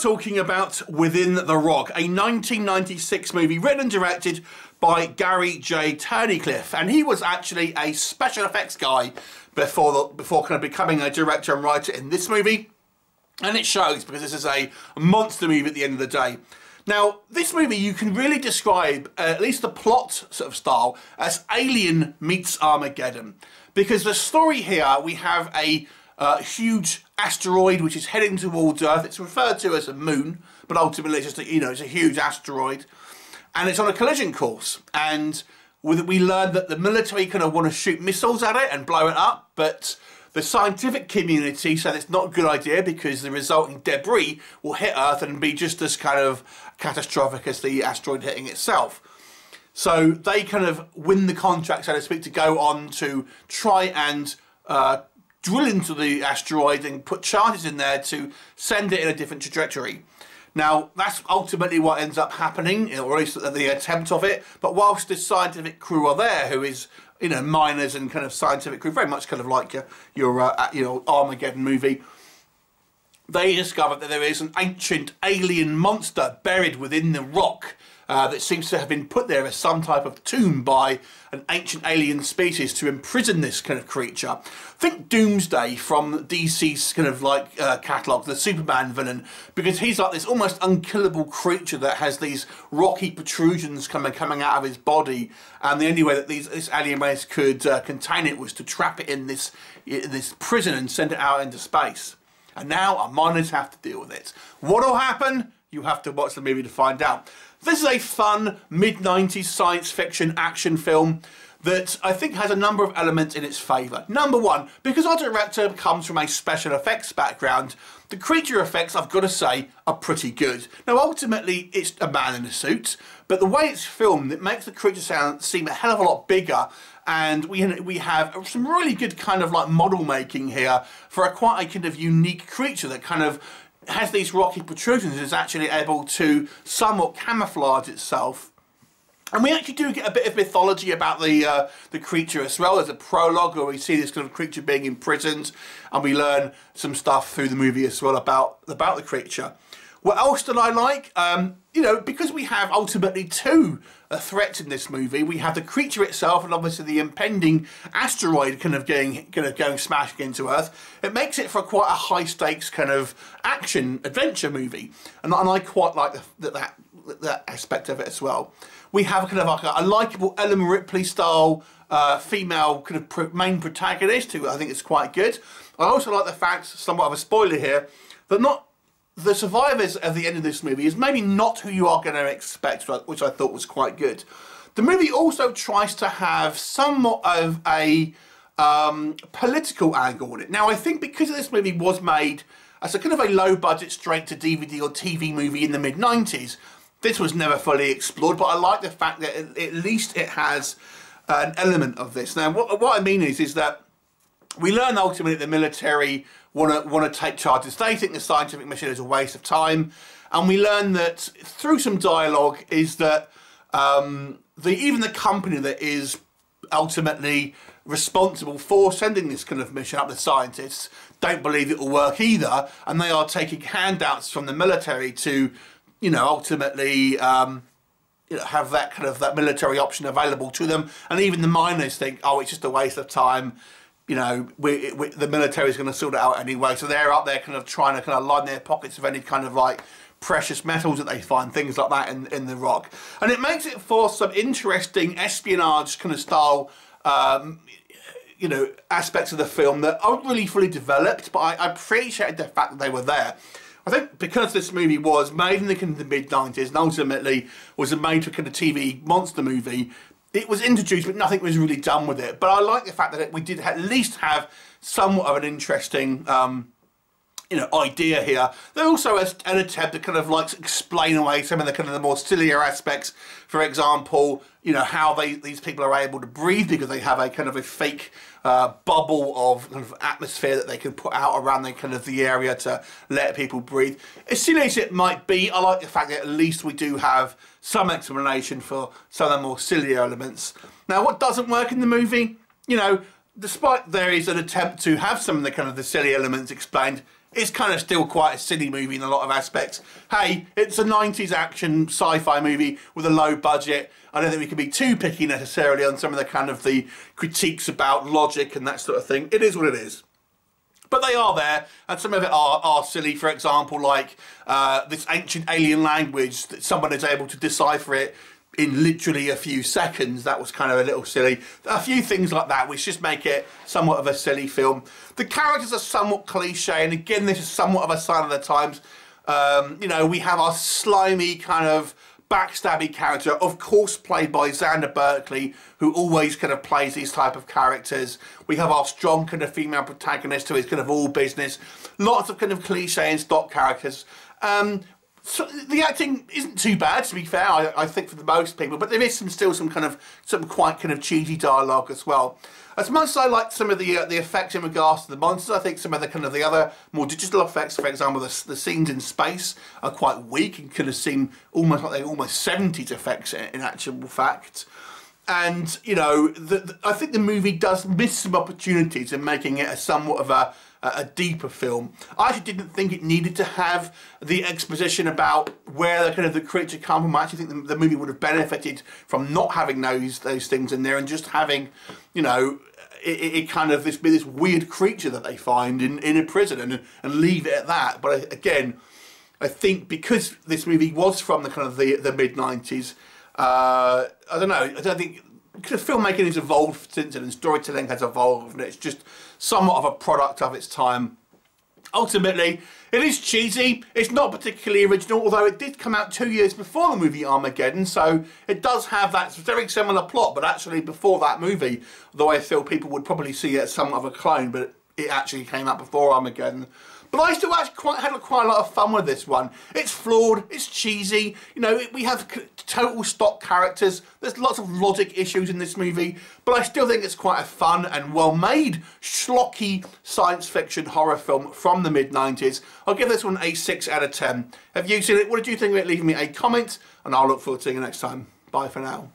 talking about Within the Rock, a 1996 movie written and directed by Gary J. Turnycliffe, and he was actually a special effects guy before kind of becoming a director and writer in this movie, and it shows because this is a monster movie at the end of the day. Now, this movie you can really describe, at least the plot sort of style, as Alien meets Armageddon, because the story here, we have a huge asteroid which is heading towards Earth. It's referred to as a moon, but ultimately it's just it's a huge asteroid, and it's on a collision course. And we learn that the military kind of want to shoot missiles at it and blow it up, but the scientific community said it's not a good idea because the resulting debris will hit Earth and be just as kind of catastrophic as the asteroid hitting itself. So they kind of win the contract, so to speak, to go on to try and drill into the asteroid and put charges in there to send it in a different trajectory. Now, that's ultimately what ends up happening, or at least the attempt of it. But whilst the scientific crew are there, who is, miners and kind of scientific crew, very much kind of like your Armageddon movie, they discover that there is an ancient alien monster buried within the rock that seems to have been put there as some type of tomb by an ancient alien species to imprison this kind of creature. Think Doomsday from DC's kind of like catalogue, the Superman villain, because he's like this almost unkillable creature that has these rocky protrusions coming out of his body, and the only way that this alien race could contain it was to trap it in this prison and send it out into space. And now our miners have to deal with it. What'll happen? You have to watch the movie to find out. This is a fun mid-90s science fiction action film that I think has a number of elements in its favour. Number one, because our director comes from a special effects background, the creature effects, I've got to say, are pretty good. Now, ultimately, it's a man in a suit, but the way it's filmed, it makes the creature seem a hell of a lot bigger, and we have some really good kind of like model making here for quite a kind of unique creature that kind of has these rocky protrusions and is actually able to somewhat camouflage itself. And we actually do get a bit of mythology about the creature as well. There's a prologue where we see this kind of creature being imprisoned, and we learn some stuff through the movie as well about the creature. What else did I like? Because we have ultimately two threats in this movie. We have the creature itself, and obviously the impending asteroid kind of going smashing into Earth. It makes it for quite a high stakes kind of action adventure movie, and I quite like that aspect of it as well. We have kind of like a likeable Ellen Ripley style female kind of main protagonist who I think is quite good. I also like the fact, somewhat of a spoiler here, that the survivors at the end of this movie is maybe not who you are going to expect, which I thought was quite good. The movie also tries to have somewhat of a political angle on it. Now, I think because this movie was made as a kind of a low-budget straight-to-DVD or TV movie in the mid-90s, this was never fully explored, but I like the fact that at least it has an element of this. Now, what I mean is that we learn ultimately that the military want to take charges. They think the scientific mission is a waste of time, and we learn that through some dialogue is that even the company that is ultimately responsible for sending this kind of mission up, the scientists, don't believe it will work either, and they are taking handouts from the military to, ultimately have that military option available to them. And even the miners think, oh, it's just a waste of time. The military is going to sort it out anyway. So they're up there kind of trying to line their pockets of any kind of like precious metals that they find, things like that in the rock. And it makes it for some interesting espionage kind of style, aspects of the film that aren't really fully developed, but I appreciated the fact that they were there. I think because this movie was made in the mid-90s and ultimately was a made-for-kind of TV monster movie, it was introduced, but nothing was really done with it. But I like the fact that we did at least have somewhat of an interesting, idea here. There also is an attempt to kind of like explain away some of the kind of the more sillier aspects. For example, how these people are able to breathe because they have a kind of a fake bubble of kind of atmosphere that they can put out around the area to let people breathe. As silly as it might be, I like the fact that at least we do have some explanation for some of the more sillier elements. Now, what doesn't work in the movie, despite there is an attempt to have some of the silly elements explained, it's kind of still quite a silly movie in a lot of aspects. Hey, it's a 90s action sci-fi movie with a low budget. I don't think we can be too picky necessarily on some of the kind of the critiques about logic and that sort of thing. It is what it is. But they are there, and some of it are silly. For example, like this ancient alien language that someone is able to decipher it in literally a few seconds. That was kind of a little silly. A few things like that which just make it somewhat of a silly film. The characters are somewhat cliche, and again, this is somewhat of a sign of the times. You know, we have our slimy kind of backstabby character, of course played by Xander Berkeley, who always kind of plays these type of characters. We have our strong kind of female protagonist who is kind of all business. Lots of kind of cliche and stock characters. So the acting isn't too bad, to be fair, I think, for the most people, but there is still some quite kind of cheesy dialogue as well. As much as I like some of the effects in regards to the monsters, I think some of the other more digital effects, for example, the scenes in space are quite weak and kind of seem almost like they're almost 70s effects in actual fact. And, you know, I think the movie does miss some opportunities in making it somewhat of a deeper film. I actually didn't think it needed to have the exposition about where the creature come from. I actually think the movie would have benefited from not having those things in there and just having, you know, it kind of this weird creature that they find in a prison and leave it at that. But again, I think because this movie was from the kind of the mid-90s, I don't know, I don't think filmmaking has evolved since then and storytelling has evolved, and it's just somewhat of a product of its time. Ultimately, it is cheesy, it's not particularly original, although it did come out 2 years before the movie Armageddon, so it does have that very similar plot, but actually before that movie, though I feel people would probably see it as somewhat of a clone, but it actually came out before Armageddon. But I still actually had quite a lot of fun with this one. It's flawed, it's cheesy, you know, we have total stock characters, there's lots of logic issues in this movie, but I still think it's quite a fun and well-made, schlocky science fiction horror film from the mid-90s. I'll give this one a 6 out of 10. Have you seen it? What did you think of it? Leave me a comment, and I'll look forward to seeing you next time. Bye for now.